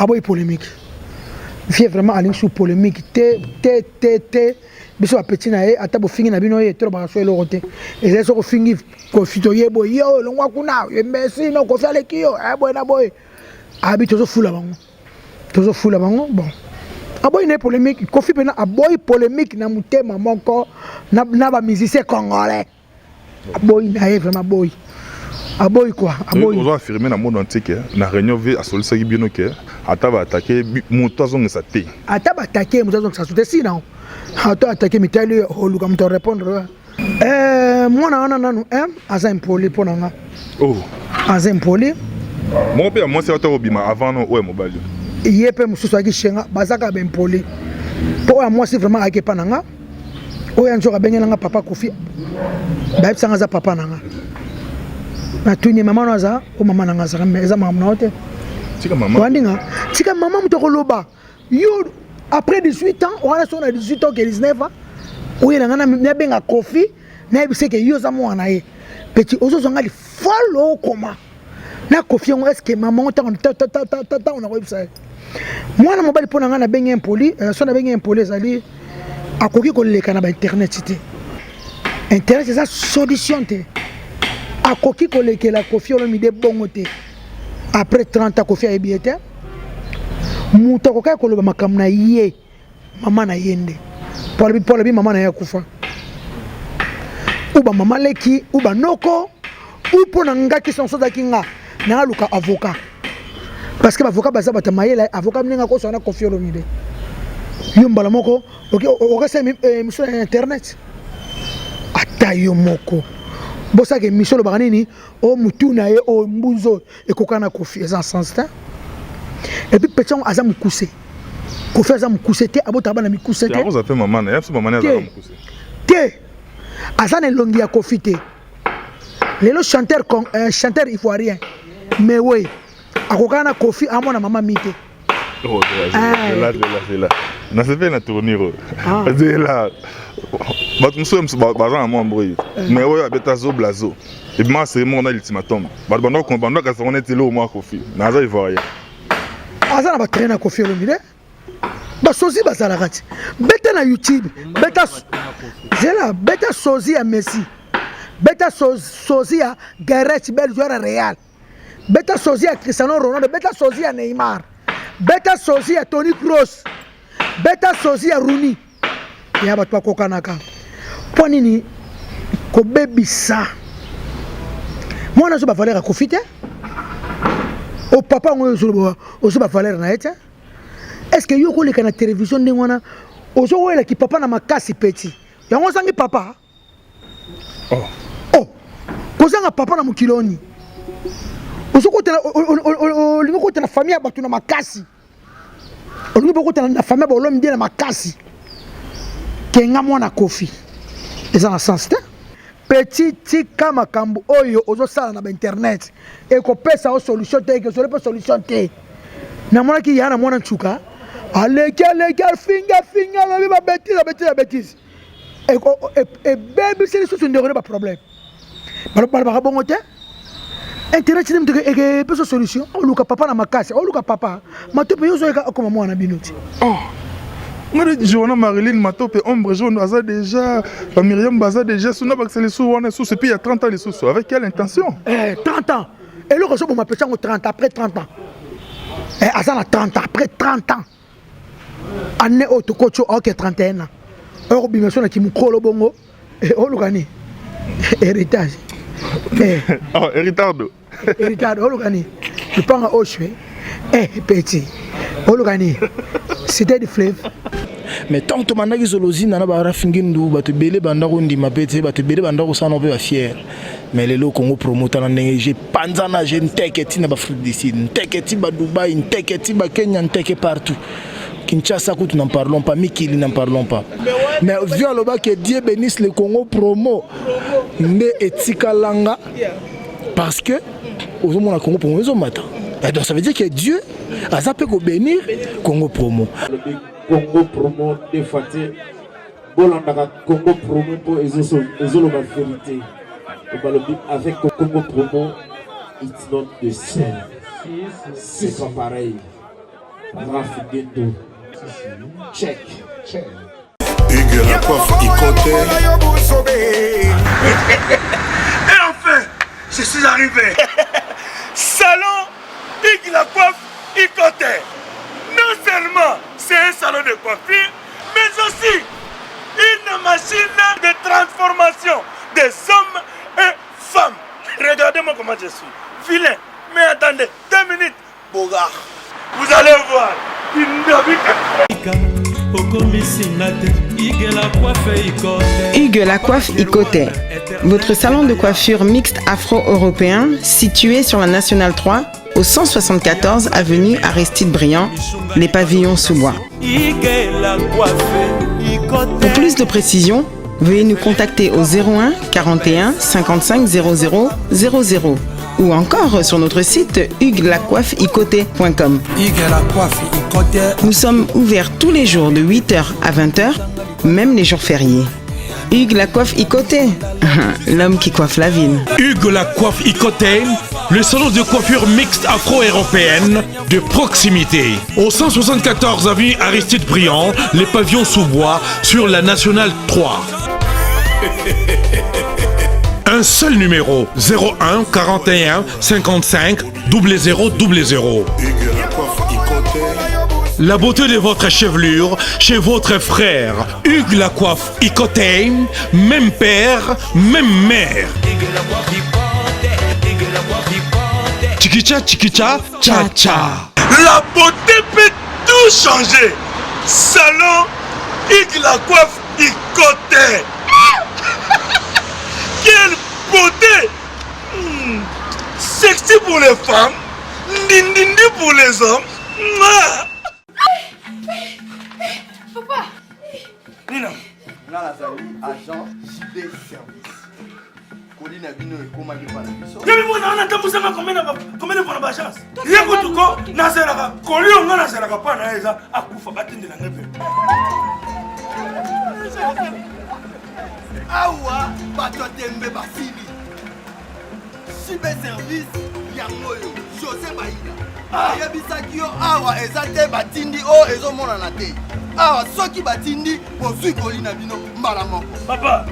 aboy polémique vie vraiment aller sur polémique te biso petit na e ata bo fingi na bino e trop ba so eloko te et ça ko fingi ko fito yebo yo longwa kuna mbesi no ko fale kiyo boy na boy abi tozo fula bango bon aboy ne polémique ko fi pena aboy polémique na mutema moko na ba musicien congolais aboy na e vraiment boy aboy quoi aboy on doit affirmer dans le monde entier que na réunion v a sollicité que bien que ata ba attaquer moto azonga sa te ata ba attaquer moto azonga sa te sinon ata attaquer mitali oluka moto répondre mwana wana nanu aza impoli pona nga aza impoli mon père moi c'est auto bima avant no ouais mobile yepe mususu akishenga bazaka ba impoli po ya moi c'est vraiment akepa nanga oya nzoka bengela nga papa Kofi ba tsanga za papa nanga na tuni mama naza o mama nanga za eza mama na hote tika mama wandinga tika mama mutoko loba yo après 18 ans on a son 18 ans que 19 ans oya nanga na benga Kofi na ebise ke yo za mwana ye petit ozo zonga li follow koma na Kofi on est-ce que maman ta on a website mwana mobali pona nga na benga impoli so na benga impoli zali akoki ko leka na ba internet cité internet c'est ça solution te akoki ko lekela Kofi on mi de bongo te après 30 ans Kofi a ebiete muto ko kay ko loba makam na ye mama na yende pour bi mama na ya kufa uba mama leki uba noko upona ngaki sonso dakinga na luka avocat parce que avocat baza bata mayela avocat mninga ko sona Kofi on mi de yombala moko ok se mission internet atayo moko bosa ke mission lo bakanini o mutuna ye o mbunzo ekokana Kofi eza sens ta et puis petit on aza mukuse Kofi aza mukuse te abota bana mikuse te vous appelez maman na yaso maman na aza mukuse te aza na longi ya Kofi te lelo chanteur ivoirien mais oui akokana Kofi amona mama mite oh là na se fait na tournir c'est là but nous bazan moi mbri mais oyo abeta zo blazo et moi c'est mon ultimatum but bando ko bando ka sonne telo moi Kofi na za ivoirien aza na ba traîner Kofi lo mide ba sozi bazala kati beta na YouTube beta sozi ya Messi beta sozi ya Gareth Bale joueur Real beta sozi ya Cristiano Ronaldo beta sozi ya Neymar beta sozi ya Toni Kroos beta sozi ya Rooney ya batwa kokanaka po nini ko bebisa mwana zo ba valeur Kofi te o papa ngoyo zo ba valeur na ete est-ce que yo ko leka na télévision ndengwana ozo wela ki papa na makasi petit yango sangi papa kozanga papa na mukiloni ozo ko tena lingo ko tena famille batu na makasi olingo ko tena na famille ba olombi na makasi kenga mwana Kofi eza na sens te petit tika makambo oyo ozo sala na ba internet e ko pesa o solution te ke so le solution te na mwana ki yana mwana nchuka aleki finga ba bêtise e baby c'est sous ndere ba problème ba bongo te internet ni mteke e pesa solution oluka papa na makasi oluka papa matope yozo eka koma mwana binuti Joana Marilyn Matope ombre jaune baza déjà Myriam baza déjà sous les sous on est sous il y a 30 ans les sous avec quelle intention 30 ans et le reço ma petite 30 après 30 ans et azana 30 ans après 30 ans année auto coach OK 31 ans or bimeso na kimukolo bongo et olukani héritage héritage olukani tu prends au cheveux petit olukani c'était du fleuve mais tant que manaki zolozi nana ba rafingindu ba te belé banda ko ndima pete ba te belé banda ko sana ba fier mais les Congo promoteur na ndenge j'ai panzana j'ai nteketi na ba Afrique du Sud nteketi ba Dubaï nteketi ba Kenya nteke partout Kinshasa nous n'en parlons pas Mikili n'en parlons pas mais viens le bas que Dieu bénisse le Congo promo ne etika langa parce que aux hommes la Congo promo ils ont matin donc ça veut dire que Dieu a zappé ko bénir Congo promo Congo promo de Fatih Bolandaka Congo promo pour ezolo la vérité avec Congo promo it's not the same c'est pas pareil Raph Guindo. Check. Hugues la coiffe Ikote. Et enfin, je suis arrivé. Salon Hugues la coiffe Ikote. Non seulement c'est un salon de coiffure, mais aussi une machine de transformation des hommes et femmes. Regardez-moi comment je suis. Vilain. Mais attendez, 2 minutes. Bogart. Vous allez voir. Hugues la coiffe Ikote, votre salon de coiffure mixte afro-européen situé sur la Nationale 3 au 174 avenue Aristide Briand, les pavillons sous bois. Pour plus de précisions, veuillez nous contacter au 01 41 55 00 00 ou encore sur notre site hugueslacoiffeikote.com. Nous sommes ouverts tous les jours de 8h à 20h, même les jours fériés. Hugues la coiffe Ikote, l'homme qui coiffe la ville. Hugues la coiffe Ikote, le salon de coiffure mixte afro-européenne de proximité. Au 174 avenue Aristide Briand, les pavillons sous bois sur la Nationale 3. Un seul numéro, 01 41 55 00 00. La beauté de votre chevelure chez votre frère. Hugues la coiffe Ikote, même père, même mère. Chikicha, chikicha, cha cha. La beauté peut tout changer. Salon Hugues la coiffe Ikote. Quelle beauté! Sexy pour les femmes, dindindi pour les hommes. Papa! Nina! Là, agent JD Service. Colline Abino et Koma de Panabiso. Je vais vous donner combien de fois la chance? Rien que tout cas, Nazaraka, Collion, Nazaraka, Panaïsa, Akoufa, Batin de la Neve. Awa Batotembe Basili. Cyber service Yangoyo José Baïda. Yabisaki yo awa ezate batindi o ezomona na te. Awa soki batindi bozui kolina bino mbala moko. Papa.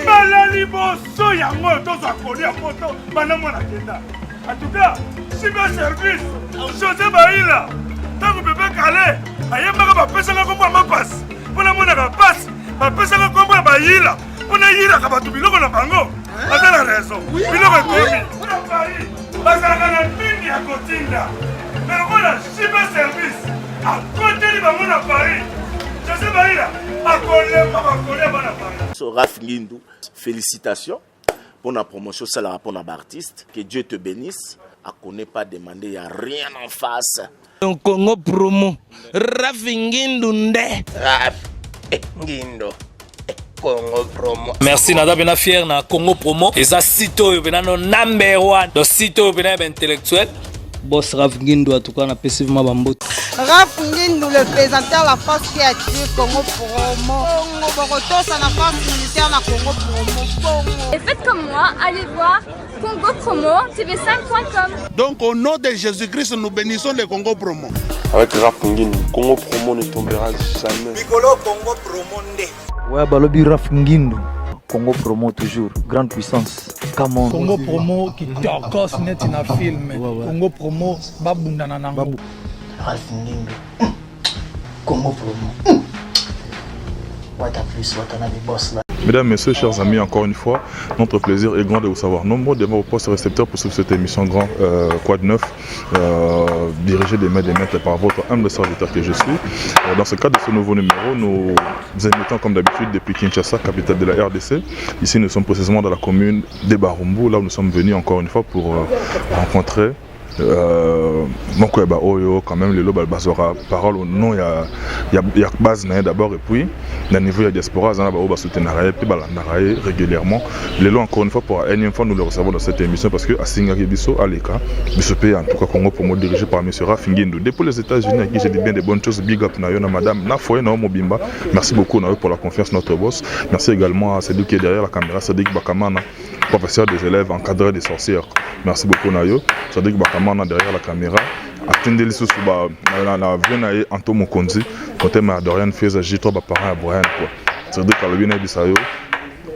Malali boso yango toza kolia moto bana mona kenda. En tout cas, cyber service José Baïda. Tango bébé calé, ayemaka ba pesa nga komba mapasse. Pona mona ka passe, ba pesa nga komba ba yila. On a yila ka batu biloko na bango. Ata la raison. Biloko ekomi. On a Paris. Bazalaka na mingi ya kotinda. Mais on a cyber service. À côté de bango na Paris. Je sais pas là. À coller na Paris. Raph Guindo, félicitations pour la promotion, c'est la rapport d'artiste. Que Dieu te bénisse. À connaît pas demander, il n'y a rien en face. Congo promo. Raph Guindo nde. Raph Guindo. Congo promo. Merci nada bena fier na Congo promo. Et ça sito yo bena no number 1. Donc sito yo bena intellectuel. Boss Raph Guindo en tout cas on a passivement bambote. Raph Guindo le présentateur la force créative Congo promo. Congo Boroto ça la force militaire na Congo promo. Et faites comme moi, allez voir Congo promo tv5.com. Donc au nom de Jésus-Christ nous bénissons le Congo promo. Avec Raph Guindo, Congo promo ne tombera jamais. Bigolo Congo promo nde. Ouais, Balobi Raph Guindo. Congo promo toujours, grande puissance. Come Congo promo qui torcos net in a film. Congo promo babunda nanango. Raph Guindo. Congo promo. What a plus, what a nabi boss là. Mesdames, Messieurs, chers amis, encore une fois, notre plaisir est grand de vous savoir nombreux de vos postes récepteurs pour suivre cette émission Grand Quad 9, dirigée des maîtres par votre humble serviteur que je suis. Dans ce cadre de ce nouveau numéro, nous invitons comme d'habitude depuis Kinshasa, capitale de la RDC. Ici, nous sommes précisément dans la commune de Barumbu, là où nous sommes venus encore une fois pour rencontrer Oyo, quand même, les lobes basora parole au nom, il y a base d'abord, et puis, au niveau de la diaspora, il y a soutenir régulièrement. Les lots, encore une fois, pour la énième fois, nous le recevons dans cette émission parce que à Singari Bisso, à l'Eka, ce pays, en tout cas, Congo, pour moi, dirigé par M. Raph Guindo. Depuis les États-Unis, à qui j'ai dit bien des bonnes choses, big up, madame, Nafoye, Mobimba. Merci beaucoup, pour la confiance, notre boss. Merci également à celui qui est derrière la caméra, Sadik Bakamana, professeur des élèves, encadré des sorcières. Merci beaucoup, Nayo. Sadik Bakamana derrière la caméra, atendeli susu na vie na ye Anto Mokonzi côté ma Dorian Fieza J3 ba parents à Brian quoi. C'est-à-dire que le bien bisayo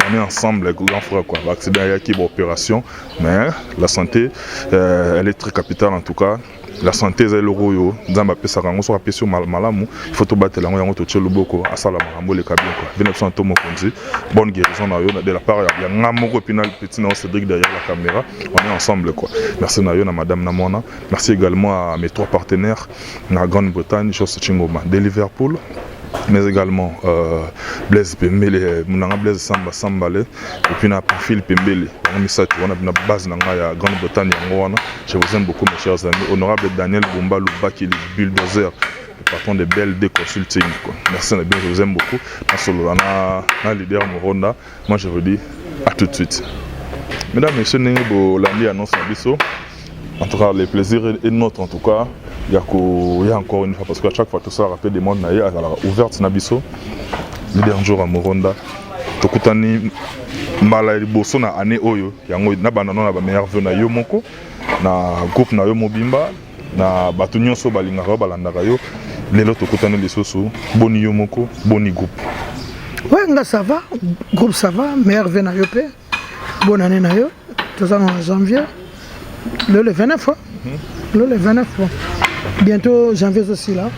on est ensemble les grands frères quoi. L'accident il y a qui opération mais la santé elle est très capitale en tout cas. La santé est le royo nzamba pesa kango so apesio malamu il faut to battre lango yango to tshelo boko asala marambo le kabien quoi. Venez sur Anto Mokonzi bonne guérison na yo de la part ya ngamoko pinal petit na Cédric derrière la caméra on est ensemble quoi. Merci na yo na madame Namona. Merci également à mes 3 partenaires na Grande-Bretagne Chose Chingoma de Liverpool mais également Blaise Pembele munanga Blaise Sambale et puis na Profil Pembele on a une base dans la Grande-Bretagne. Je vous aime beaucoup mes chers amis. Honorable Daniel Bumba Lubaki, le bulldozer, le patron de BLD Consulting. Merci, je vous aime beaucoup. Merci leader Moronda. Moi je vous dis à tout de suite. Mesdames et messieurs, Landi annonce Nabiso. En tout cas, le plaisir est nôtre en tout cas. Il y a encore une fois parce qu'à chaque fois tout ça rappelle des mondes ouverte Nabiso. Leader jour à Moronda. Tokutani mbala liboso na année oyo yango na banano na ba meilleur vœu na yo moko na groupe na yo mobimba na bato nyonso balingaka balandaka yo lelo tokutani lisusu boni yo moko boni groupe. Ouais nga ça va, groupe ça va, meilleur vœu na yo pe. Bonne année na yo. Tout ça en janvier. Le 29 le 29 bientôt janvier aussi là.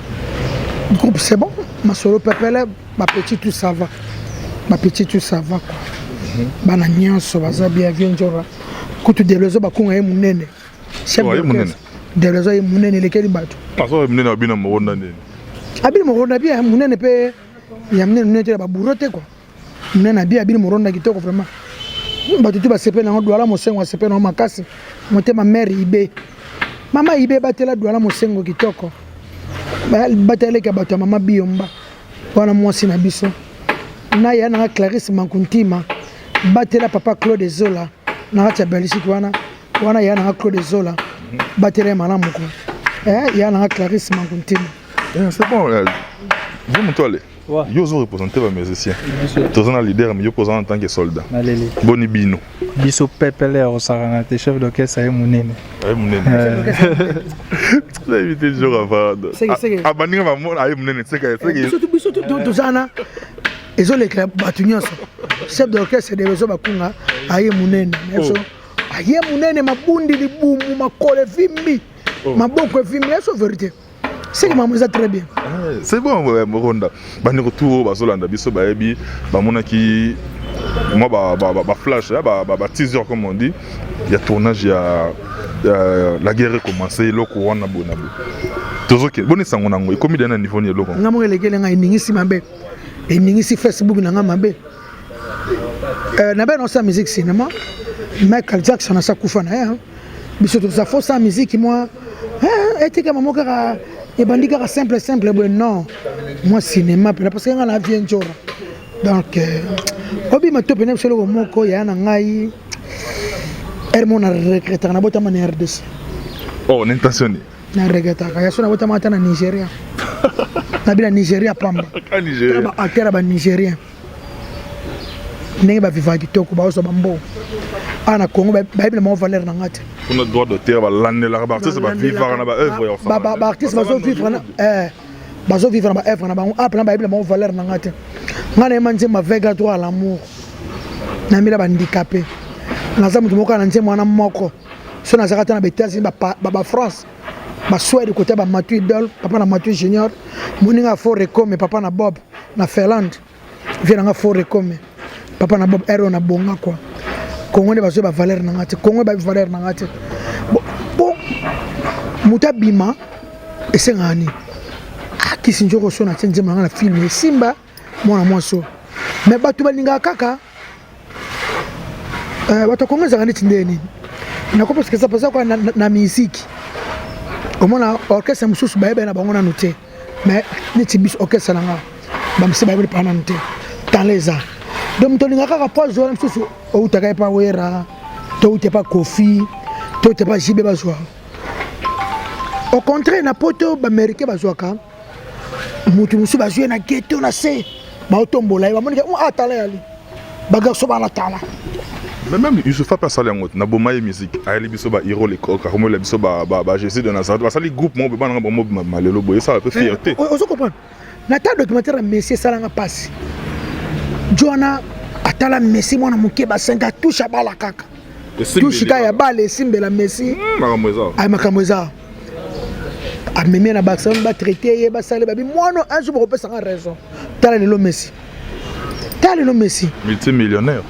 Groupe c'est bon, ma solo pepele, ma petite tout ça va. Ma petite tout ça va quoi. Bana nyonso baza bien njora kutu delezo bakunga ye munene chef delezo ye munene lekeli bato paso ye munene abina moronda nene abina moronda bien munene pe ya munene tela ba burote quoi munene abina moronda kitoko vraiment bato tu ba sepe na douala mosengo sepe na makasi motema mère ibe mama ibe batela douala mosengo kitoko batela ka bato mama biomba wana mwasi na biso na ya na Clarisse Mankuntima batela papa Claude Zola na acha Belgique wana ya na Claude Zola batela malamu ko ya na Clarisse Mankuntima c'est bon vous m'entendez yo zo représenter les musiciens tous un leader mais yo posant en tant que soldat boni bino biso pepele au sarangate chef d'orchestre ay munene ça éviter le jour avant abaninga ba mona ay munene c'est que biso tout zana ezo le club batunyonso chef d'orchestre de bezo bakunga aye munene meso aye munene mabundi libumu makole vimbi maboko vimbi eso vérité c'est que maman ça très bien c'est bon Moronda bani retour bazolanda biso baebi bamona ki moi ba flash ba teaser comme on dit il y a tournage il y a la guerre commencé loko wana bonabo tozoke boni sango nango e komi dana niveau ni loko ngamo lekele nga iningisi mabe iningisi Facebook na nga mabe na ben on sa musique cinéma Michael Jackson sa kufa na ya biso to sa fausse musique moi était que maman ka et bandika simple bon non moi cinéma parce que nga la vie njora donc obi ma top ne solo moko ya na ngai hermona regreta na bota man RDC oh n'intentionné na regreta ya sona bota mata na Nigeria na bila Nigeria pamba ka Nigeria ba akera ba Nigeria ndenge ba viva kitoko ba oso bambo ana Congo ba bila mo valeur na ngate on a droit d'auteur ba lande la artiste ba vivre na ba œuvre ba artiste bazo vivre na bazo vivre na ba œuvre na ba apna ba bila mo valeur na ngate ngana manje ma vega droit à l'amour na mira ba handicapé na zamu tumoka na nje mwana moko so na zakata na betasi ba France ba Suède côté ba Mathieu Idol papa na Mathieu Junior moninga fort recome papa na Bob na Finlande vient nga fort recome papa na Bob ero na bonga quoi Congo ne bazo ba valeur na ngate Congo ba valeur na ngate bon mutabima esengani kisinjoko so na tsenje na film Simba mwana mwaso mais batu balinga kaka watu kongeza kaniti ndeni na kopo sikisa pesa kwa na muziki omona orchestre mususu baebe na bangona noté mais ni tibis orchestre nga ba msi baebe pa na noté dans les arts donc mutolinga kaka pozo na mususu o utaka pa wera to utepa Kofi to utepa Jibe bazwa au contraire na poto ba américain bazwa ka mutu musu bazwa na ghetto na se ba otombola ba monika atala yali baga so ba na tala Mais même Youssoufa pas salé ngot na boma musique ayeli biso ba hero le coq comme la biso ba Jésus de Nazareth ba sali groupe mo ba na ba malelo boye ça un peu fierté. On se comprend. Na ta documentaire Messi salanga passe. Joana atala Messi mwana muke ba 5 touche bala kaka. Touche ka ya bala simbela Messi. Makamweza. Ay makamweza. Amemi na ba ba traité ye ba salé ba bi mwana un jour repose sans raison. Tala le Messi. Tala le Messi. Multimillionnaire.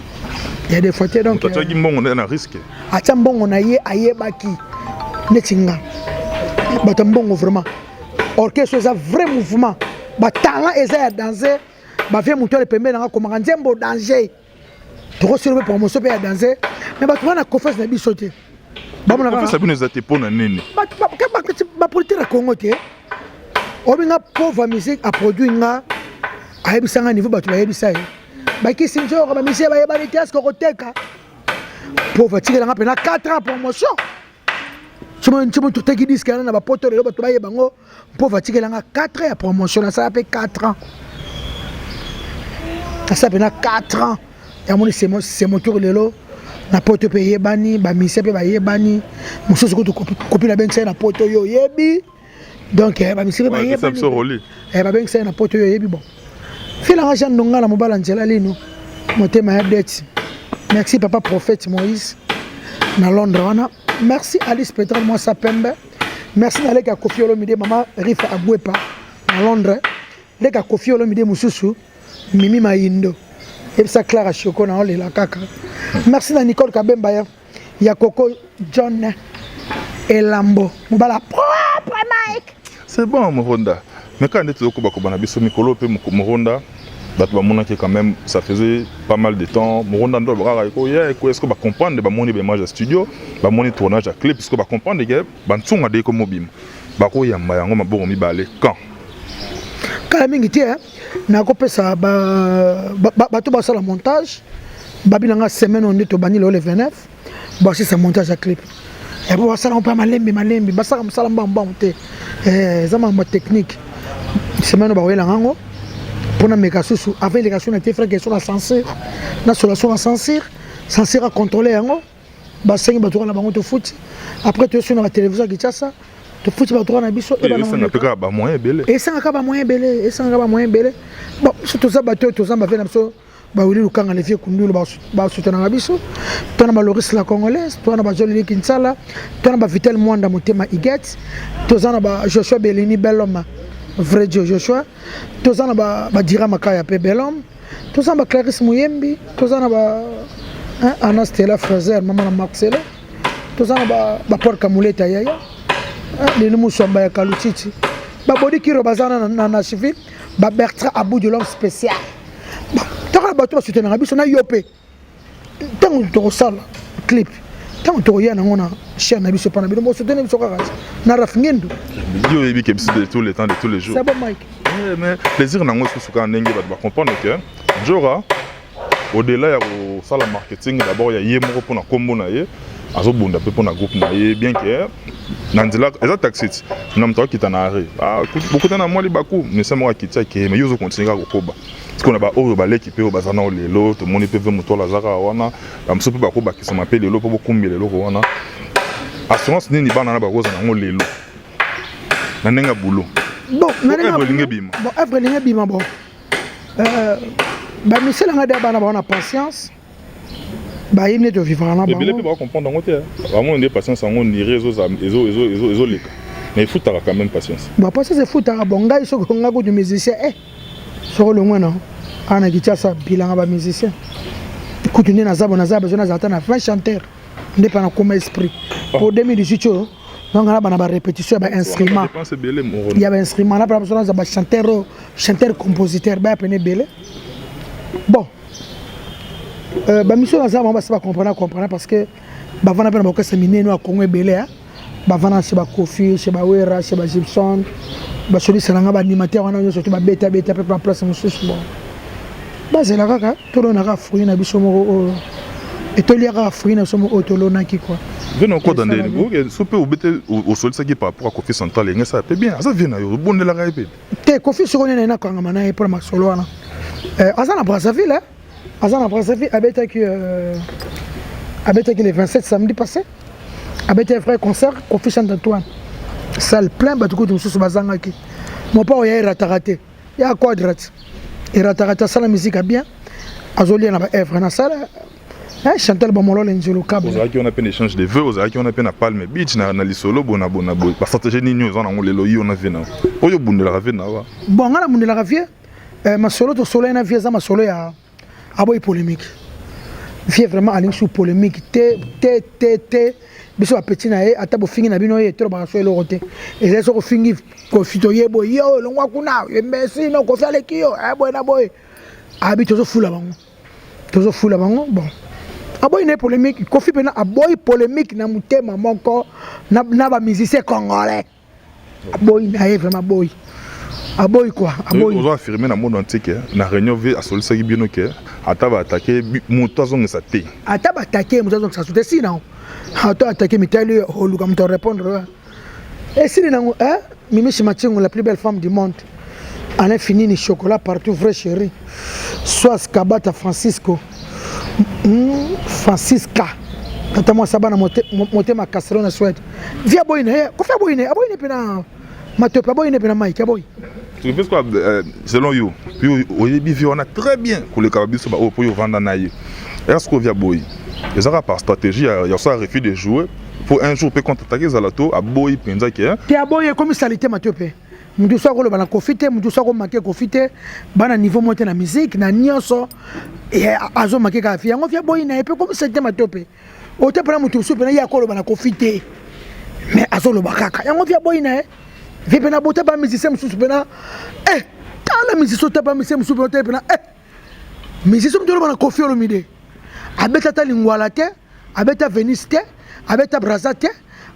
Il y a des photos donc. Tu as dit bon on est en risque. Acha mbongo na ye ayebaki netinga. Batambongo vraiment. Orchestre ça vrai mouvement. Ba talent eza ya danser. Ba vie muto le pembe na ko nzembo danger. Trop sur le promotion pe ya danser. Mais ba twana confiance na bisoté. Ba mona ba ça bino za te pona nene. Ba politique na Congo te. Obinga pauvre musique a produit nga ayebisanga niveau ba tu ayebisa ye. Baki sinjo ba mise ba yeba ni ko koteka pauvre tika nga pena 4 ans promotion chimo tout teki disque na ba poto lelo bato ba yeba ngo pauvre tika nga 4 ans ya promotion na ça fait 4 ans ça pena 4 ans ya moni c'est moteur lelo na poto pe yebani ba mise pe ba yebani mususu ko copie la benga na poto yo yebi donc ba mise ba yebani ba benga na poto yo yebi bon Fila Jean Ndonga la mobala Angela Lino motema ya dette. Merci papa prophète Moïse na Londres wana. Merci Alice Petra moi Sapembe. Merci na leka Kofi Olomide maman Rifa Abwepa na Londres. Leka Kofi Olomide mususu Mimi Maindo. Et ça Clara Choko na ole la kaka. Merci na Nicole Kabemba ya Coco John Elambo. Mobala propre Mike. C'est bon Moronda. Mais quand on était au Koba biso mikolo pe Moronda, bato bamonaki quand même ça faisait pas mal de temps. Moronda ndo baka ko ya ko est-ce que ba comprendre ba moni ba image à studio, ba moni tournage à clip parce que ba comprendre que ba ntsonga de ko mobim. Ba ko yamba yango mabongo mibale quand. Kala mingi tie na ko pesa ba to ba sala montage. Ba bilanga semaine on est to bani le 29. Ba c'est ça montage à clip. Et pour ça on pas malembe ba ça musala mbamba te. Zama ma technique. Semaine ba wela ngango pour na mekasusu avec les gations était frère que sur la censure na sur la censure à contrôler yango ba sengi ba toka na bango to foot après tu sur la télévision qui ça to foot ba toka na biso et ba na peka ba moyen belé et ça ka ba moyen belé bon surtout ça ba to ça ba fait na biso ba wili lukanga les vieux kundulu ba soutenir na biso to na ba Loris la congolaise to na ba Joli Kinsala to na ba Vitel Mwanda motema Iget to za na ba Joshua Belini Beloma vrai Joshua tozana ba dira makaya pe belhomme tozana ba Clarisse Muyembi tozana ba Anastela Fraser maman Marcelo tozana ba Paul Kamuleta yaya les musamba ya Kalutiti ba bodi kiro bazana na Nashville ba Bertrand Abou de l'homme spécial tara ba to soutenir biso na yopé tango to sala clip tango to yana ngona chaîne na biso pana biso soutenir biso kaka na rafingendo Yo ebi que de tous les temps de tous les jours. C'est bon Mike. Mais plaisir nango sous ka ndenge ba comprendre que Jora au-delà ya ko sala marketing d'abord ya yé moko pona kombo na ye azo bunda pe pona groupe na ye bien que nandila eza taxi na mto ki tanare beaucoup tana moi li baku mais ça moi ki tia ke mais yo zo continuer ko koba parce qu'on a ba oyo ba l'équipe o bazana o lelo to moni pe moto la zaka wana ba mso pe ba ko ba ki so m'appelle lelo po ko lelo ko wana assurance nini bana na ba ko za nango lelo nanenga boulot. Bon, nanenga bima. Bon, Evre bima bon. Ba misela ngada bana ba na patience. Ba yimne to vivre na ba. Et bele ba comprendre ngote. Vraiment on est patience en on ni réseaux ezo leka. Mais il faut quand même patience. Ba patience il faut ta bon ngai so nga go de musicien so le ngwana. Ana kitasa bilanga ba musicien. Écoute na zabo zona zata na 20 chanteurs. N'est pas na comme esprit. Pour 2018 donc là on a répétition ba instrument. Il y a un instrument là par exemple ba chanteur compositeur ba peine belé. Bon. Ba mission là ça on va pas comprendre parce que ba vana pe na ba séminaire no Congo belé ba vana chez ba Kofi chez ba Wera chez ba Gibson ba soli salanga ba animateur wana surtout ba beta pe pa place mususu bon. Ba zela kaka to na ka fruit na biso moko et to liaka fruit na somo otolo na ki quoi. Venons encore dans des niveaux, si on peut au sol, ça qui par rapport à Kofi Central, ça peut bien, ça vient, bon de la répéter. Te Kofi sur on est na kangamana pour ma solo wana. Azana Brazzaville, Azana Brazzaville habite que Avec le 27 samedi passé. Avec un frère concert, Kofi Chant-Antoine. Salle plein, bah, tout coup, je suis bazangaki. Mon père, il y a rataraté. Il y a quadrat. Il ratarata ça la musique bien. Azoli na ba F na salle. Chantal Bamolo l'Angelo Cabo. Vous avez qui on a peine échange de vœux, vous avez qui on a peine à Palme Beach na lisolo bona bona boy. Parce que j'ai ni news on a lelo yi on a vena. Oyo bundela ravena wa. Bon ngala bundela ravie. Ma solo to solo na vie za ma solo ya aboy polémique. Vie vraiment aller sur polémique té biso petit na e ata bo fingi na bino e to ba so elorote. Et ça so fingi ko fito yebo yo longwa kuna merci no ko fale kiyo boy na boy. Abi tozo fula bango. Tozo fula bango bon. Aboy une polémique, Kofi pena aboy polémique na mutema moko na ba musicien congolais. Aboy na vraiment aboy. Aboy quoi? Aboy. On doit affirmer dans le monde entier que na réunion à solisa bino que ata ba attaquer moto zonga sa té. Ata ba attaquer moto zonga sa soute si non. Ata attaquer mitali oluka mto répondre. Et si nango Mimi Chimatingo la plus belle femme du monde. Alain Finini chocolat partout vrai chéri. Soit Kabata Francisco. Francisca. Tata moi sabana monter ma casserole na souhaite. Via boyne, ko fa boyne, aboyne pena matope boyne pena Mike aboy. Tu penses quoi selon you? Puis oyebi on a très bien pour le kabiso ba pour vendre naïe. Est-ce qu'on via boy? Les arabes par stratégie, il y a ça refus de jouer pour un jour peut contre-attaquer Zalato à boy penza qui est. Ti aboy comme salité matope. Mutu sako lo bana kofite, mutu sako make kofite, bana niveau monter na musique na nyonso et azo make ka fi. Yango fi boy na epé comme c'était matope. O te prend mutu soupe na ya ko lo bana kofite. Mais azo lo bakaka. Yango fi boy na vi pena bota ba musicien musu pena tala musicien ta ba musicien musu pena pena musicien mutu lo bana kofi lo mide. Abeta ta lingwala te, abeta Venice te, abeta Brazza te.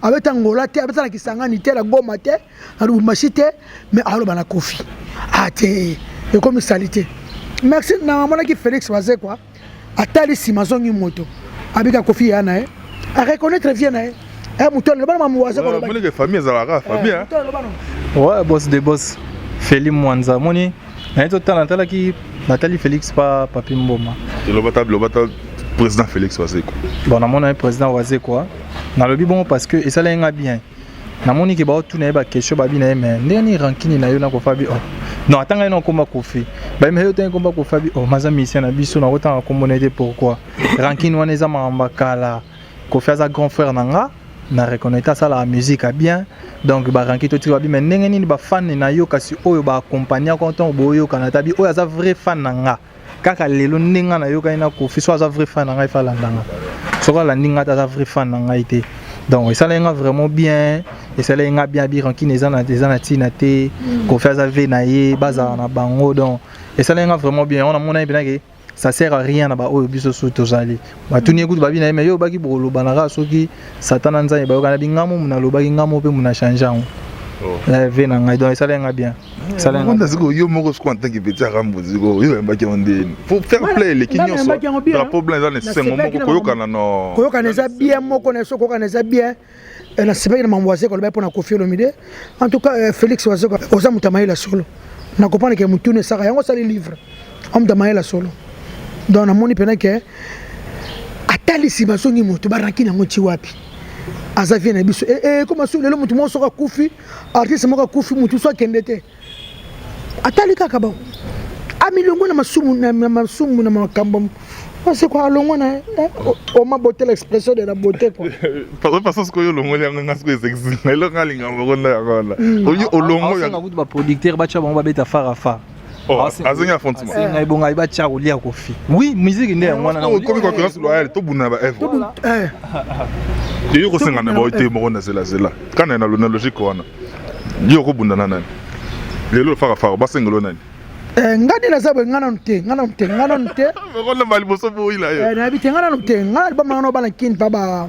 Avec Angola, avec la Kisangani, la Goma, la Machite, mais alors la Kofi. Ah, t'es comme salité. Merci, normalement, qui Félix Wazé quoi. Atali Simazon Moto. Avec la Kofi Yana, à reconnaître bien. Mouton, le bon Mouazé. La famille Zara, famille. Ouais, boss de boss. Félix Mwanza, Moni. Il y a tout le temps qui Nathalie Félix, pas Papi Mboma. Le bataille président Félix Wazé quoi. Bon, on a un président Wazé quoi. Na lobi bon parce que et ça là bien na moni ke ba tout na ba question ba bien mais ndeni rankini na yo na ko fabi non atanga ino komba kofi ba me yo ten komba ko fabi maza mission na biso na otanga communauté pourquoi rankini wana za mamba kala ko faza grand frère nanga na reconnaître ça la musique a bien donc ba rankini to ti mais ndenge ni ba fan na yo kasi oyo ba accompagner quand on boyo kana tabi oyo za vrai fan nanga kaka lelo ndinga na yo kaina kofi so za vrai fan nanga fa landanga sera la ninga ta vrai fan en été donc ça là vraiment bien et ça là bien bien qui les ana des anatina té qu'on fait ça venaye baza na bango donc et ça là vraiment bien on a mon bien que ça sert à rien na ba o biso so tozali ba tuni ekutu ba bien mais yo ba ki bolo banaka soki satana nzai ba yo kana bingamo na lobaki ngamo pe muna changeant la venanga donc ça là bien ça là on a ziko yo moko ko antaki petit rambo ziko yo mbaki ondeni faut faire play les kinyoso drapeau blanc dans les 5 momoko koyokana no koyokana za bien moko na soko kana za bien na sibaki na mamboise ko ba pona Kofi Olomide en tout cas Félix Wazoko oza mutamaila solo na comprendre que mutune saka yango sali livre am tamaila solo donc na moni pena que atali si basongi moto baraki na ngoti wapi azavie na biso comme so lelo mutu mo soka Kofi artiste mo ka Kofi mutu so kendete atali kaka ba amilongo na masumu na makambo c'est quoi longo na o ma beauté l'expression de la beauté quoi parce que yo longo ya ngasko sexy na lo ngalinga ngona ya kola o longo ya ngakuti ba producteur ba cha ba beta farafa azenga fontima ngai bonga ba cha ulia Kofi oui musique ndé ngwana na comme concurrence loyale to buna ba evre yo ko senga na ba ite mo na zela kana na logique wana yo ko bunda nana lelo farafa ba sengelo nani ngadi na zabwe ngana nte ngona mali boso bo ila yo na biti ngana nte ngana ba mano bana kin pa ba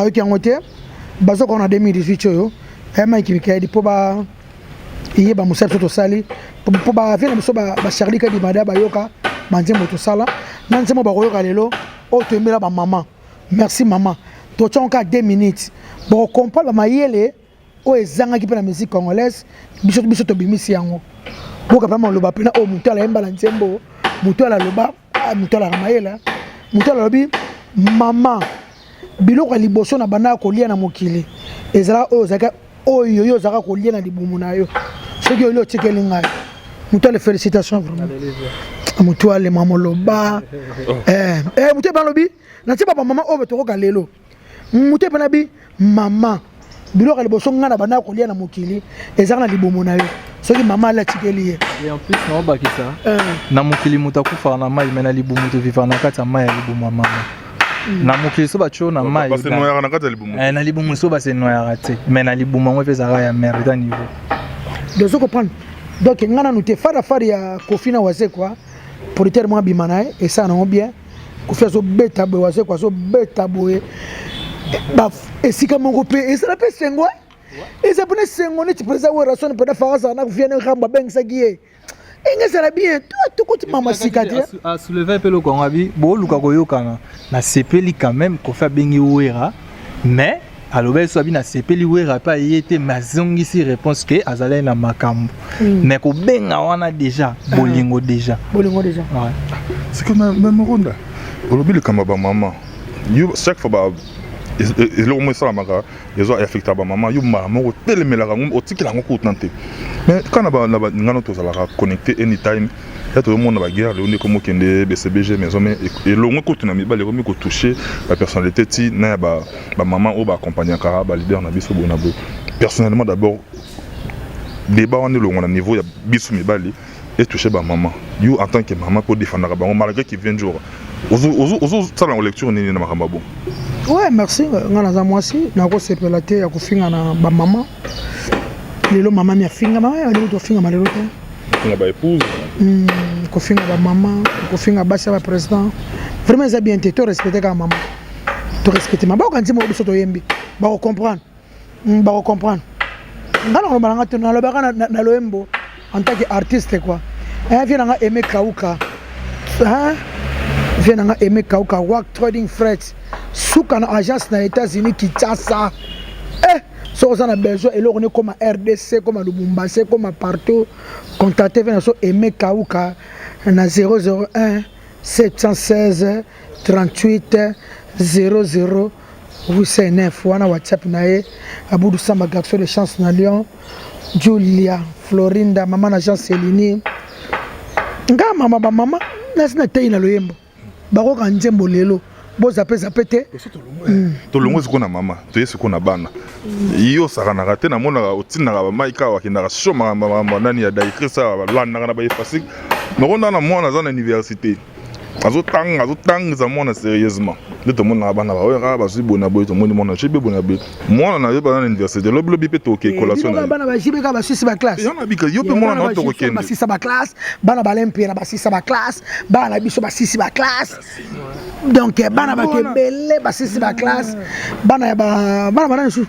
yoki ngote bazo ko na 2018 yo ma kibika di po ba iye ba musato to sali po ba vena muso ba Charlie ka di mada ba yoka manzemo to sala nanzemo ba yoka lelo o to emela ba maman merci maman to chonka 2 minutes bo comprendre ba mayele o ezanga ki pe na musique congolaise biso to bimisi yango boka vraiment loba pena o mutala embala nzembo mutala loba mutala mayela mutala lobi maman biloko ya liboso na banda kolia na mokili ezala oyo zaka oyo yo zaka kolia na libumu na yo soki yo tikeli ngai mutu les félicitations vraiment mutu ale mamoloba mutu ba lobi na tiba ba mama oyo toko kalelo mutu ba nabi mama biloko ya liboso nga na banda kolia na mokili ezaka na libumu na yo soki mama ala tikeli ye et en plus na bakisa na mokili mutu akufa na mai mais na libumu to vivre na kati ya mai ya libumu ya mama na mokili so bacho na mai parce que noyara na kati ya libumu na libumu so ba se noyara te mais na libumu ngo fezaka ya mère dans niveau de ce comprendre donc ngana nous te fara ya kofina wase quoi pour terme moi bimanae et ça non bien kofia so beta bo wase quoi so beta boé ba esika mongo pe et ça pe sengwa et ça pone sengo ne ti presa wa rason pe da fara ça na kofia ne khamba beng sa gié et ça bien tout côté mama sikati a soulever un peu le kongabi bo luka koyokana na sepeli quand même kofia bengi wera mais alors so abi na sepeli wera pa yete mazongisi réponse que azala na makambo mais ko benga wana déjà bolingo déjà ouais c'est que même ronda olobi le kamba ba maman you chaque fois ba et le moins ça la maka ils ont affecté ba maman you maman ko telemela ngum otikela ngoko tante mais quand na ba ngano to sala connecter anytime ya to monde ba guerre le on est comme kende BCBG maison mais et le ngoko tuna mi ba le ko toucher la personnalité ti na ba maman o ba accompagner kara ba leader na biso bona bo personnellement d'abord débat on est le on a niveau ya biso mi bali et toucher ba maman you en tant que maman pour défendre ba malgré qu'il vient jour ozo ça la lecture ni na makamba bon. Ouais, merci. Ngana za mwasi na ko sepela te ya kufinga na ba mama. Lelo mama mi afinga mama ya lelo to finga malelo te. Finga ba épouse. Ko finga ba mama, ko finga basi ba président. Vraiment ça bien te to respecter ka mama. To respecter mama ba kanti mo biso to yembi. Ba ko comprendre. Ba ko comprendre. Ngana no balanga te na lo ba na loembo en tant qu'artiste quoi. Vient nga aimer Kauka. Vient nga aimer Kauka Work Trading Freight. Souka na agence na États-Unis Kinshasa. So on a besoin et là on est comme à RDC, comme à Lubumbashi, comme à partout. Contactez venez so aimer Kauka na 001 716 38 00 809 wana WhatsApp na ye Abudou Samba garçon de chance na Lyon. Julia Florinda maman na Jean Céline. Nga mama ba mama nasina tei na loyembo. Bako ka nzembo lelo. Boza pesa pete. To longo ziko na mama, to yesu na bana. Iyo saka na raté na mona otina ba maika wa kinaka shoma mama nani ya directrice ba landa na ba efasik. Nonda na mona za na université. Azo tang za mona sérieusement. De to mona bana ba oya ba zibona boy to mona chibe bona be. Mona na ba na université lobi pe to ke collation na. Bana ba jibe ka ba sisi ba classe. Yo na bika yo pe mona na to ko kende. Ba sisi ba classe, bana ba lempira ba sisi ba classe, bana biso ba sisi ba classe. Donc bana ba kebele ba sisi ba classe, bana bana sou.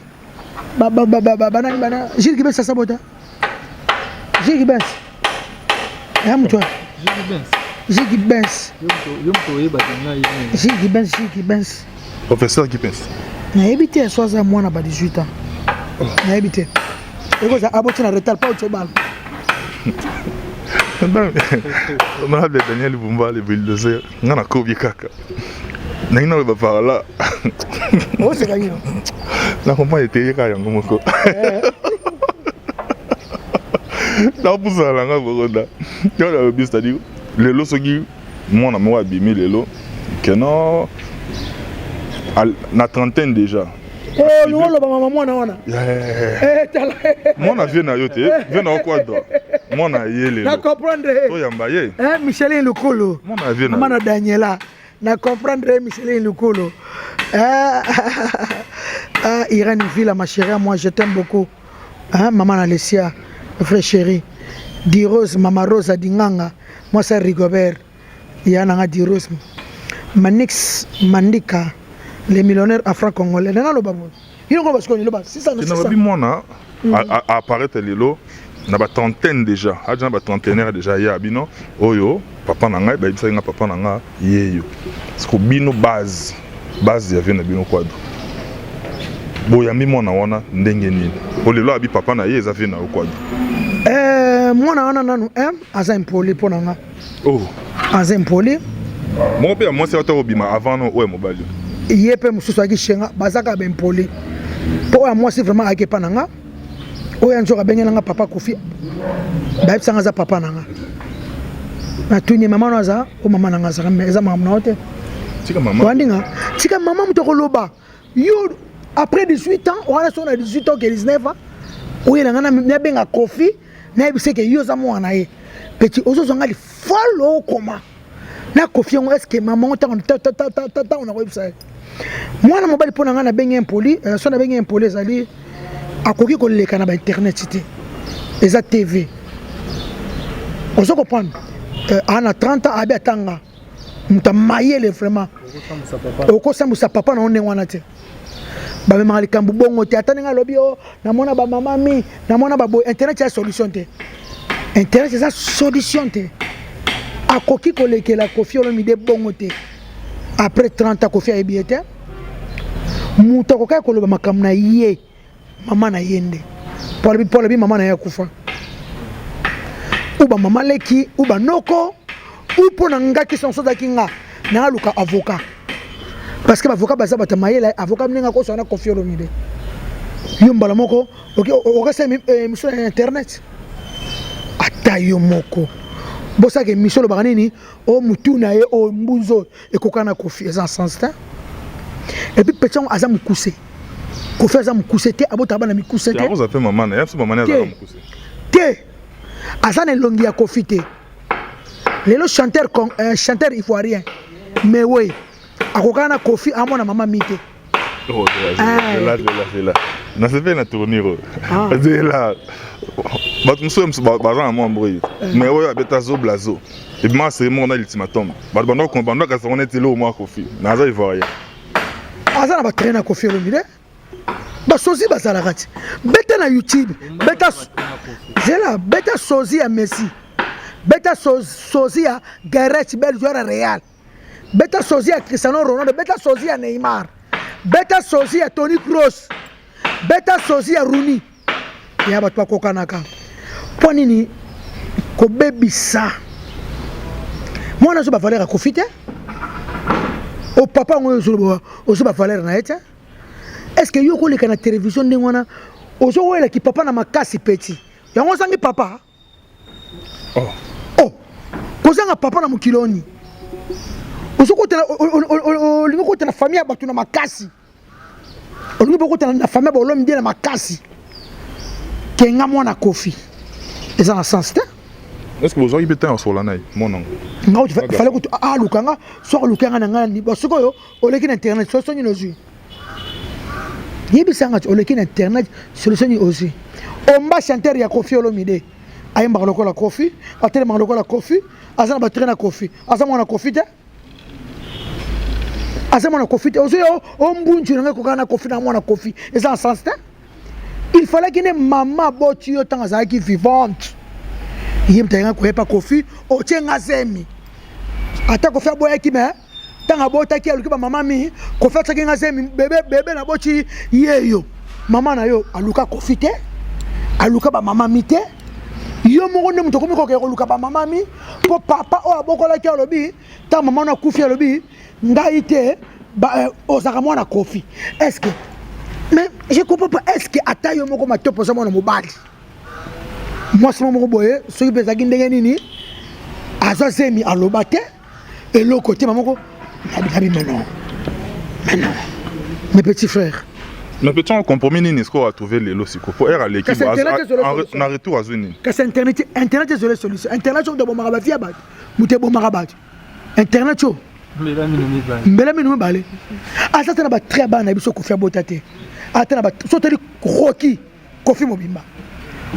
Bana Gilles Gibens ça sabota. Gilles Gibens. Toi. Gilles Gibens. Professeur Gibens. Na habité à 60 mois na ba 18 ans. Na habité. Et quoi ça aboti na retard pas au tobal. On a Daniel Bumba le bulldozer. Ngana kobi kaka. Na ina ba par là. Oh c'est gagné. Na kompa était ka yango moko. Na pusa la nga boronda. Yo la bi c'est-à-dire lelo soki mon amour a bimi lelo que non na trentaine déjà. Oh non lo ba maman na wana. Mon vient na yote, vient na quoi droit. Mon a yele. Na comprendre. To yamba ye. Michelin Lukolo. Mon a vient na. Maman Daniela. Na comprendre Michelin Lukolo. Irène Villa ma chérie, moi je t'aime beaucoup. Maman Alessia, frère chéri. Di Rose, Maman Rose Dinganga. Moi c'est Rigobert. Yana Di Rose. Manix Mandika. Les millionnaires afro-congolais. Non, le babou. Il y a un parce qu'on est là-bas. C'est ça, c'est ça. Moi, apparaître les lots. On a une trentaine déjà. On a une trentaine déjà. Il y a bino. Oyo. Papa nanga. Il y a papa nanga. Yeyo. C'est que bino base. Base, il y a un bino quadre. Bon, il y a mis mon awana. Ndengeni. Au lieu là, papa na ye. Ça vient au quadre. Moi, na nanu. Azam poli pour nanga. Oh. Azam poli. Mon père, moi, c'est au bima avant non. Ouais, mon bali. ye pe mususu aki shenga bazaka ben poli po ya moi c'est vraiment ake pananga o ya nzoka bengela nga papa Kofi ba sanga za papa nanga na tunye mama naza o mama nanga za mais eza mama naote tika mama wandinga tika mama mutoko loba yo après 18 ans on a son 18 ans que 19 ans o yela nga na benga Kofi na ebise ke yo za mwana ye petit ozo zonga li follow koma na Kofi ngo est-ce que maman ta on a website moi na mobali pona nga na benga impoli so na benga impoli ezali akoki koleka na ba internet cité eza TV ozo comprendre ana 30 ans abi atanga muta mayele vraiment oko sambusa papa na onde wana te ba me mali kambu bongo te ataninga lobi o na mona ba mama mi na mona ba bo internet ya solution te internet eza solution te akoki kolekela Kofi Olomide bongo te après 30 ans Kofi ayebiete muta koka koloba makamna na ye mama na yende pour le mama na yakufa uba mama leki uba noko upo na ngaki sonso da kinga na luka avocat parce que avocat baza bata mayela avocat mninga ko sona Kofi Olomide yombala moko oka se mission internet atayo moko bosa ke mission lo banini o mutu na ye o mbunzo ekokana Kofi eza sens ta et puis petit azam kousé Kofi azam kousé te abota bana mi kousé te vous appelez maman na maman na azam kousé te azane longi ya Kofi te lelo chanteur ivoirien mais oui akokana Kofi amona mama mite oh c'est là na se fait na tournir c'est là bato mosusu baza na mwa mbroyi mais oyo abeta zo blazo ebima seremo na ultimatum bato bandaka sango neti leo mwa Kofi naza ivoirien aza na batrain na Kofi Olomide basozi bazalaka ti beta na YouTube beta sozi ya Messi beta sozi ya Gareth Bale joueur Real beta sozi ya Cristiano Ronaldo beta sozi ya Neymar beta sozi ya Toni Kroos beta sozi ya Rooney ya bato bakokanaka mpo nini kobebisa mwana zo bavaleur ya Kofi te o papa ngo ozo bavaleur na ye te est-ce que yo koleka na télévision ndenge wana ozo welaki papa na makasi peti yango ozangi papa kozanga papa na mokiloni ozokotela olingi kotela famille ya bato na makasi olingi bokotela na famille ya Olomide na makasi kenga mwana Kofi eza na sens te est-ce que vous avez été en solanai mon nom nga tu fallait que lukanga so lukanga na ngani bosoko yo oleki na internet so sonyi nozu yebisanga oleki na internet solution ni aussi omba chanteur ya Kofi Olomide ayemba lokola Kofi atelema lokola Kofi azana ba traîner Kofi azama na Kofi te azama na Kofi te ozo ombunju nga kokana Kofi na mwana Kofi eza en sens te il fallait que maman boti yo tanga za ki vivante yimtenga ko epa Kofi o tyenga zemi ata Kofi aboya ki me tanga bota ki aluki ba mama mi Kofi tyenga zemi bebe na boti yeyo mama na yo aluka Kofi te aluka ba mama mi te yo moko ne mutoko miko ke aluka ba mama mi po papa o abokola ki alobi ta mama na Kofi alobi ngai te ba ozaka mwana Kofi est-ce que mais je comprends pas est-ce que ata yo moko matopo za mwana mobali moi c'est mon boye ce qui bezaki ndenge nini azazemi alobate et l'autre côté mamoko nabi maintenant mes petits frères mais petit on compromis nini ce qu'on a trouvé les losiko pour era l'équipe na retour à zone que c'est internet désolé solution internet de bon maraba via bat muté bon maraba internet yo mbela minu balé asa tana ba très bas na biso ko faire botate atana ba soteli Rocky Kofi Mobimba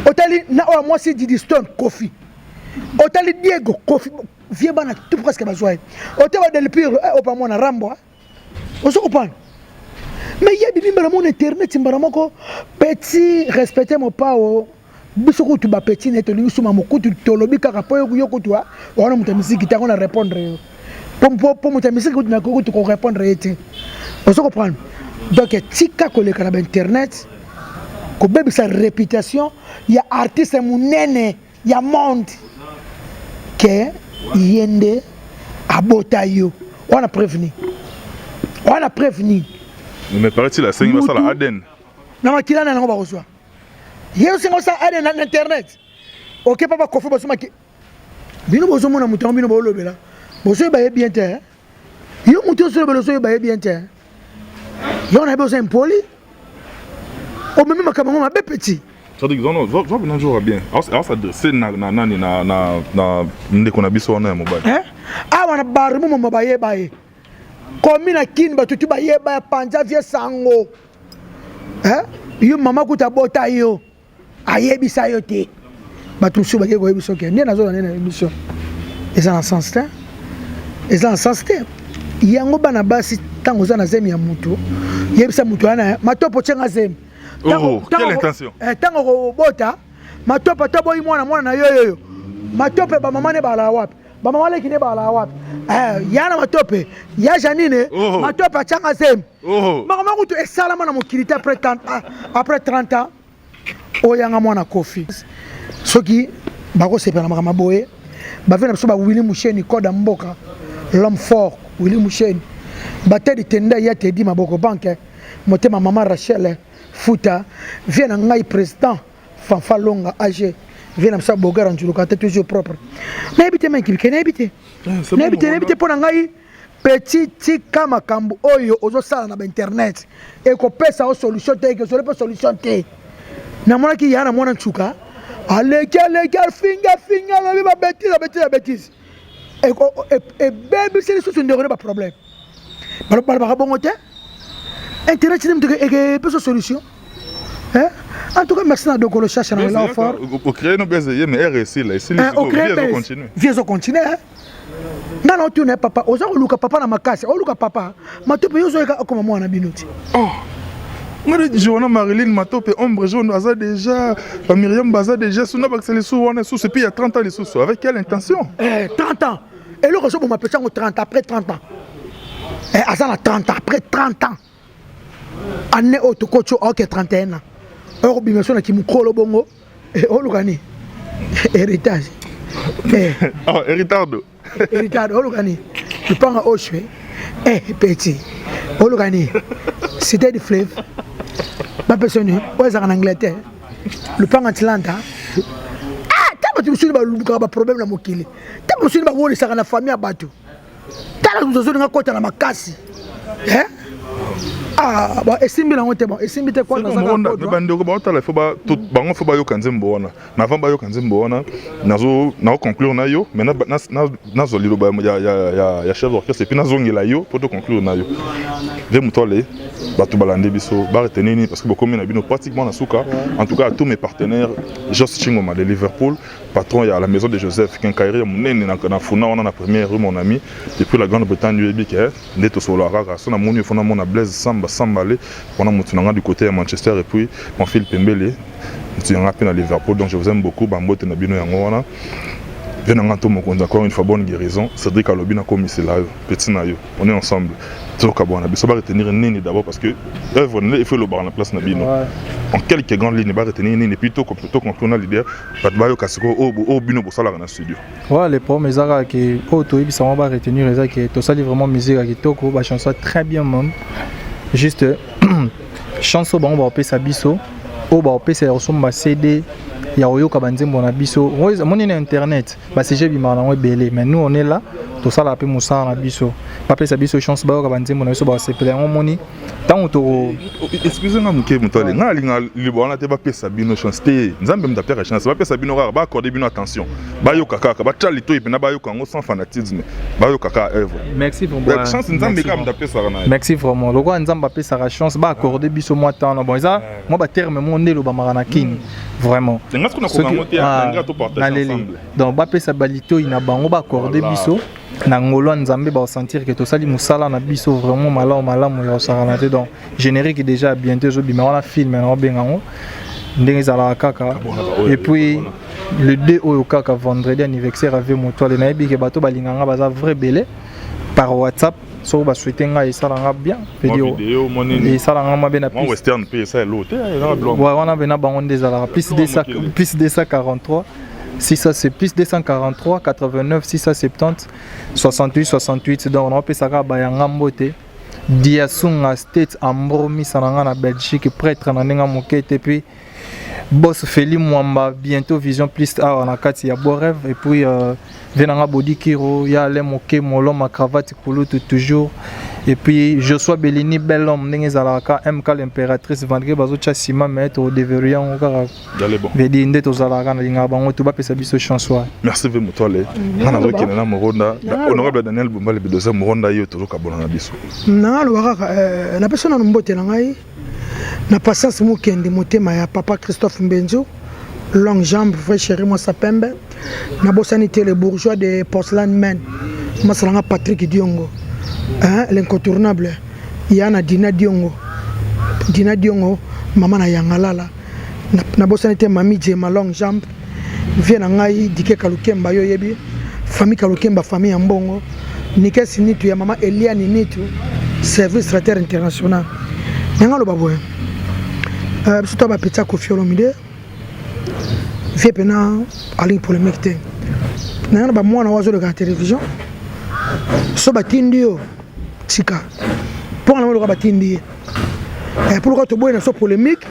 otali na o moi c'est Didi Stone Kofi otali Diego Kofi vie bana tout presque bazoi otaba Del Piro o pa mona Rambo on se comprend mais il y a des numéros mon internet mbara moko petit respecter mon pao biso ko tu ba petit net lingi suma moko tu tolobi kaka po yo ko toi wana mutamisi tango na répondre pour mutamisi ko na ko tu ko répondre ete on se comprend donc tika koleka na internet ko bebi sa réputation ya artiste munene ya monde que yende abota yo on a prévenu On a prévenu. Mais paraît-il, la scène va ça la ADN. Non, mais qui l'a n'a pas reçu. Il y a aussi ça ADN dans internet. OK, papa Kofi Basuma qui. Bino bozo mona muto bino bolo bela. Bozo ba bien terre. Yo muto so belo ba bien terre. Yo na besoin poli. O même makama ma petit. Ça dit non, zo bien jour bien. Alors ça c'est na ndeko na biso na mobile. Ah wana bar mu mo ba ye ba ye. Komi na kin ba tutu ba ye ba panja vie sango. Yo mama kuta bota yo. Ayebisa yo te. Batusu ba ko yebiso ke. Ni na zo na émission. Eza na sens te. Eza na sens te. Yango bana basi tango za na zemi ya mutu. Yebisa mutu ana matopo chenga zemi. Quelle intention? Tango bota matopo to boyi mwana na yo. Matope ba mama ne ba la wapi? Ba mama le kine ba la wapi? Yana matope. Ya janine matope chenga zemi. Mama kutu esalama na mokilita après 30 ans. Oyanga mwana Kofi. Soki bako sepela makama boye bavena biso ba Willy Musheni koda mboka l'homme fort Willy Musheni bateli tenda ya tedi maboko banque motema mama Rachel Futa vient ngai président Fanfa Longa AG vient biso bogara njuluka te toujours propre na habite manki ke na habite pona ngai petit kama kambu oyo ozo sala na internet e ko pesa o solution te ke solution te na mona ki yana mona nchuka Allez, finger, la bêtise. Et baby, c'est les solutions de pas problème. Internet, c'est une solution. En tout cas, merci à Dokolo Chacha. Au créer nos baises, mais RSI, là, ici, on continue. Viens continuer. Non, non, tu n'es papa. Aux gens, Luka papa na makasi. Oh, Luka papa. Ma tu peux y aller comme moi na binuti. Oh. Joana Marilyn Matope ombre jaune baza déjà Myriam baza déjà sous n'importe quel sous on est sous il y a 30 ans les sous avec quelle intention 30 ans et le réseau m'appelle ça 30 après 30 ans azana 30 ans après 30 ans année auto coach OK 31 ans or bimeso na kimukolo bongo et olugani héritage héritage olugani tu prends au cheveux petit olugani c'était du fleuve pas personne ouais en Angleterre le pan Atlanta t'as pas sur le problème la mokili t'as pas sur le ça na famille abatu t'as la zone ngakota na makasi bah esimbi na ngote bon esimbi te kwa na zaka bandeko ba otala faut ba tout bango faut ba yo kanzembo wana na avant ba yo kanzembo wana nazo na conclure na yo mais na zo lilo ba ya chef d'orchestre et puis nazo ngela yo pour te conclure na yo ve mutole ba to balande biso ba retenir parce que beaucoup na bino pratiquement na souka en tout cas à tous mes partenaires Joss Chingoma de Liverpool patron il y a la maison de Joseph Kinkairi munene na funa on a première rue mon ami depuis la Grande-Bretagne UB qui est neto solo rara sona moni fona mona Blaise Sambale on a monté du côté de Manchester et puis mon fils Pembele tu en appelles à Liverpool donc je vous aime beaucoup bambote na bino yango wana venanga to mokonza encore une fois bonne guérison Cédric Alobina comme c'est là petit na yo on est ensemble toka bona biso ba retenir nini d'abord parce que œuvre il faut le bar na place na bino en quelques grandes lignes ba retenir nini plutôt conclure l'idée pas ba yo kasiko o bino bo sala na studio ouais les problèmes ezaka que auto ibisa ba retenir ezaka que to sali vraiment musique kitoko ba chanson très bien même juste chanson ba on va appeler ça biso o ba appeler ça ressemble CD ya oyoka banzembo na biso moni na internet ba CG bimana ngo belé mais nous on est là to sala pe musala na biso pa pesa biso chance ba oyoka banzembo na biso ba sepela ngo moni tango to excusez-moi muke mutole nga linga libona te ba pesa bino chance te nzambe mtapera chance ba pesa bino ba accorder bino attention ba yoka kaka ba tali to ipena ba yoka ngo sans fanatisme ba yoka ka œuvre merci vraiment chance nzambe ka mtapesa na merci vraiment loko nzambe pesa ka chance ba accorder biso moi temps bon ça moi ba terme mon ndelo ba marana kin vraiment donc ba pesa balito ina bango ba accorder biso na ngolo nzambe ba sentir que to sali musala na biso vraiment malamu ya osarana te donc générique déjà bientôt zo bima wana film na bengango ndenge zala kaka et puis le 2 oyo kaka vendredi anniversaire avec Motole na yebi ke bato balinganga baza vrai belé par WhatsApp so ba souhaiter nga esalanga bien vidéo esalanga mabe na plus western pe ça l'autre wana bena bango ndezala plus 243 si ça c'est plus 243 89 670 68 donc on peut ça ba yanga mbote Diasunga State Ambromi Sananga na Belgique prêtre na nenga mokete puis boss Feli Mwamba bientôt Vision Plus à na kati ya Borev et puis venanga Bodi Kiro ya le moke molom ma cravate kulutu toujours et puis Joshua Bellini bel homme ndenge zalaka MK l'impératrice Vandré bazo cha sima mettre au deverian okara Dale bon vedi ndé tozalaka na linga bango to ba pesa biso chance wa merci ve motole ana wekena na moronda honorable Daniel Bumbale bidoza moronda yo tozoka bona na biso na lwaka na personne na mbote na ngai na patience mukende motema ya papa Christophe Mbenzo longue jambe vrai chéri moi sapembe na bosanité les bourgeois de Porcelain Men masalanga Patrick Diongo hein l'incontournable yana Dina Diongo mama na yangalala na bosanité mami Jema longue jambe vient ngai dike Kalukemba yo yebi famille Kalukemba famille mbongo nikesi nitu ya mama Eliane nitu service traiteur international ngalo baboye surtout ba petit Koffi Olomide vie pena ali polémique te na ba mwana wazo de la télévision so batindio tika pour na lo batindi et pourquoi to boye na so polémique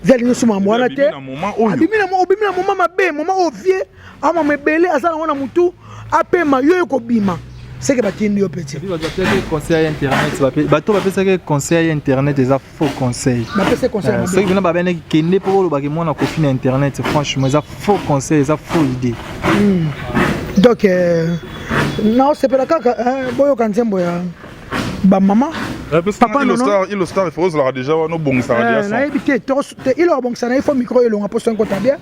via linyo so mwana te abimina moment mabe moment ovie ama mebele azana wana mutu apema yo ko bima c'est que batindi yo petit conseil internet bato ba pesa que conseil internet des faux conseils ba pesa conseil c'est que ba bene kende pour lo ba ke mona ko fin internet franchement ça faux conseil ça faux idée donc non c'est pas la kaka boyo kanzembo ya ba maman papa il star il faut la déjà no bon ça déjà na ebité il a bon ça na il faut micro elonga pour son côté bien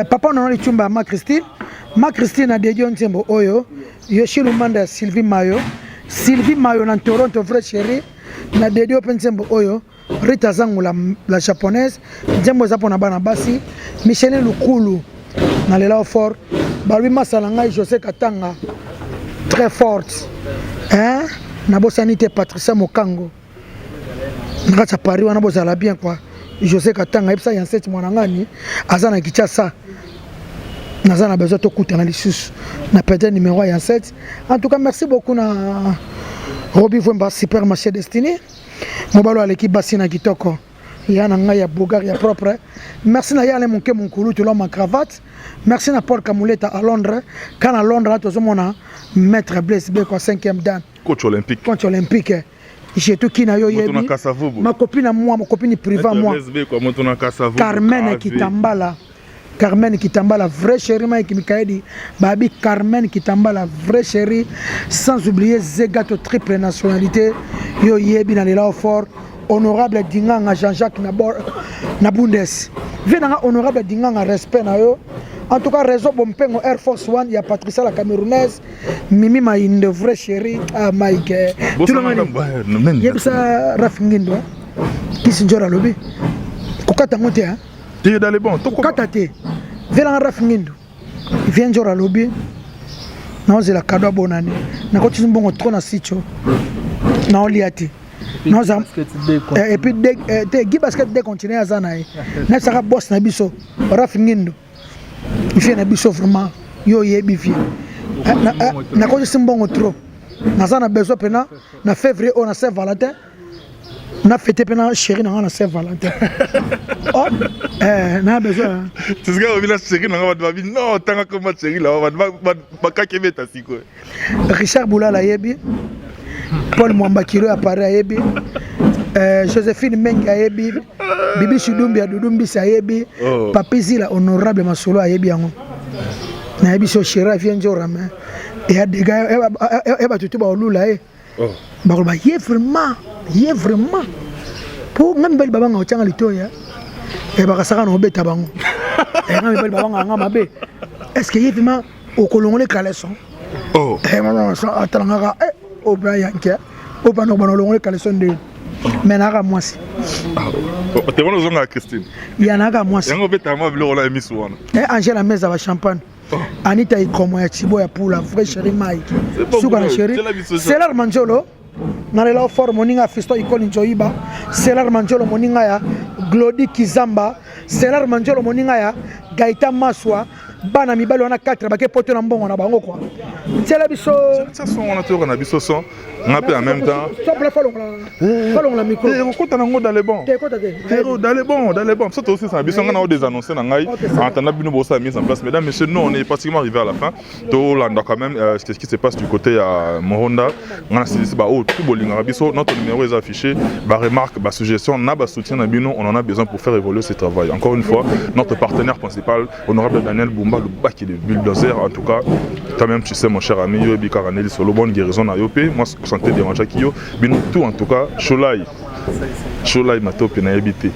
papa non le tumba ma Christine a dédié nzembo oyo Yoshiro Manda Sylvie Mayo na Toronto vrai chéri na dédié open nzembo oyo Rita Zangu la japonaise nzembo za pona bana basi Micheline Lukulu na lela fort balui masalanga José Katanga très forte hein na bosanité Patricia Mokango ngata Paris wana bozala bien quoi José Katanga epsa ya 7 mwana ngani azana Kinshasa Nazana besoin de couper dans les sous. Na peut-être numéro 7. En tout cas, merci beaucoup na Roby Vwemba Supermarché Destiné. Mobalo à l'équipe Bassina Kitoko. Yana ngaya Bogar ya propre. Merci na yale monke mon koulou tu l'homme en cravate. Merci na Paul Kamuleta à Londres. Quand à Londres tout mona maître Blaise Beko 5e dan. Coach olympique. J'ai tout qui na yo yebi. Ma copine à moi, ma copine privée à moi. Carmen Kitambala, vraie chérie, Mike Mikaedi, Babi Carmen Kitambala, vraie chérie, sans oublier Zegato triple nationalité, Yo Yebi Nalela Fort, honorable Dinganga Jean-Jacques Nabundes. Venanga honorable Dinganga respect na yo. En tout cas, réseau Bompengo Air Force One, il y a Patricia la Camerounaise, Mimi Maïn de vraie chérie, Mike. Tout le monde. Il y a ça Rafingindo, qui s'en jora lobby. Kokata monte, hein? Tu es dans les bons. Katate. Vela Rafingindo. Il vient jora lobby. Non, c'est la cadeau bonne année. Na continue bon trop na sitio. Na oliati. Non, et puis des basket de continuer à zanaï. Na sera boss na biso. Rafingindo. Il fait na biso vraiment. Yo yebi fi. Na continue bon trop. Na zana besoin pena na février on a Saint-Valentin. Na fêté pena chérie na Saint-Valentin. Oh, na besoin. Tu sais que la chérie na va dire non, tant que ma chérie là va kakebe ta siko. Richard Boulala yebi. Paul Mwambakiro apparaît yebi. Joséphine Menga yebi. Bibi Shudumbi Adudumbi sa yebi. Papi Zila honorable Masolo yebi yango. Na yebi so chérie vient jorama. Et a des gars e ba tutu ba olula e. Ba ko ba ye vraiment. Pour ngambel baba nga otanga litoya. Et ba kasaka no beta bango. Et ngambel baba nga mabe. Est-ce que y vraiment au kolongole kaleson? Oh. Et maman ça atanga au Brian Kia. Au pano longole kaleson de. Menaka mwasi. Te wana zonga Christine. Yanaka mwasi. Yango beta ma vlo la emisu wana. Et Angela Meza va champagne. Anita Ikomo ya Chibo ya pour la vraie chérie Mike. Souka la chérie. C'est l'art Manjolo. Nalela for moninga fisto ikoni Njoiba. C'est l'art Manjolo moninga ya Glody Kizamba. C'est l'art Manjolo moninga ya Gaïta Maswa. Bana mibali wana 4 bake poto na mbongo na bango kwa. Tela biso ça son on a tour na biso son On a en même temps. Dans les bons. Dans les bons. C'est aussi ça. On a des annoncés dans Ngaï. En attendant, nous mise en place. Mesdames, messieurs, nous on est pratiquement arrivé à la fin. Tout l'anda quand même. C'est ce qui se passe du côté à Mohonda. On a saisi tout Bolingarabiso. Notre numéro est affiché. Remarque, suggestion, on a soutien à Bino. On en a besoin pour faire évoluer ce travail. Encore une fois, notre partenaire principal, honorable Daniel Boumba, le bac qui est le bulldozer. En tout cas, toi-même, tu sais, mon cher ami, Yobi Karaneli, sur le bon guérison à Yopé. Moi, santé de Manjakio. Bino, tout en tout cas, Cholai Matope na habité.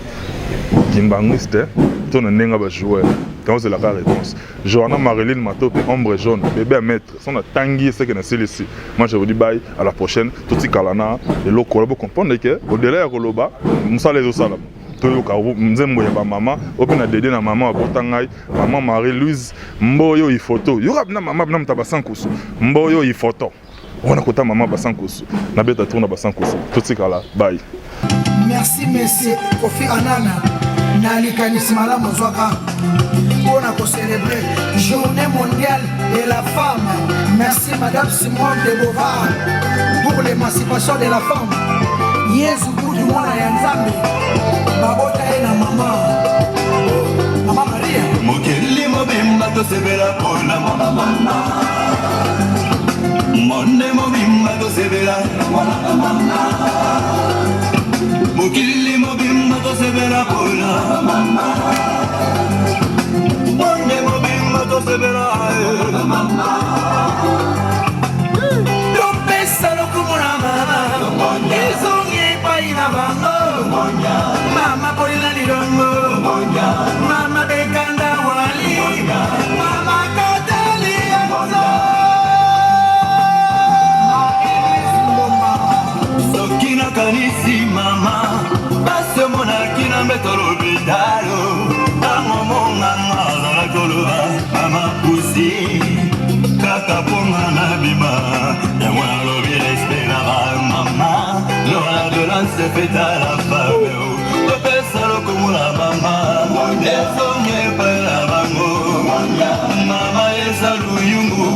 Gimbangiste, ton nenga ba joueur. Quand c'est la réponse. Joanna Marilyn Matope, ombre jaune, bébé à mettre. Son a tanguy, c'est que na ici. Moi, je vous dis bye, à la prochaine. Tout ce kalana, et l'eau collabo comprendre que, au-delà de Koloba, Moussa les osalam. Toyoka, Mzembo ya maman, open a dédé na maman à Botangai, maman Marie-Louise, Mboyo y photo. Yorab na maman, nam tabasankusu. Mboyo y photo. On a côté maman Basankosu. Na beta tourna Basankosu. Tout ce cas là. Bye. Merci monsieur Kofi Anana. Nalikanisi malamu zwaka. Pour célébrer Journée mondiale de la femme. Merci madame Simone de Beauvoir pour l'émancipation de la femme. Yesu Budi mwana ya Nzambe. Babota na maman. Maman Maria. Mokeli mobimba to sebela pona mama. Monde mobimba to sebela mama. Mokili mobimba to sebela pona mama. Monde mobimba to sebela mama. Lopesa lokumona mama. Ezongi paina bango. Mama polina lirongo. Mama bekanda wali. Mama katali amozo. Sokina kanisi mama, basi mona kina metoro bidalo, tango monga ngala koloba, mama pusi, kaka ponga na bima, ya mwana lobi espera mama, l'hora de lance fait à la femme, le pesaro como la mama, desonye para bango, mama esa luyungu,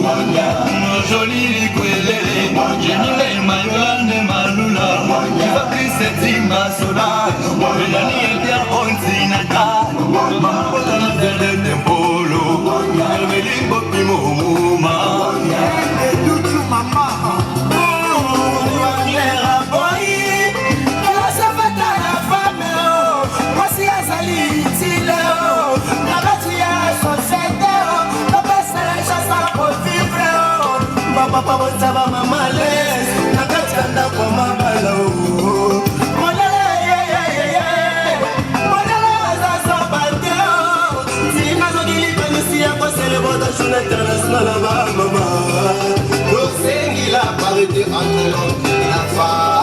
no joli kwelele, jenile mayolande malula. Setima sola, la niña onzinata, mamá la del tempolo, el belimbo primo mama, el tu mamá, la boy, la sabata la femme, voici azali tilo, la batia société, la passe la chasse pour vivre, papa papa taba maman les, la katanda pour maman. International, maman. Nous, c'est la parité entre l'homme et la femme.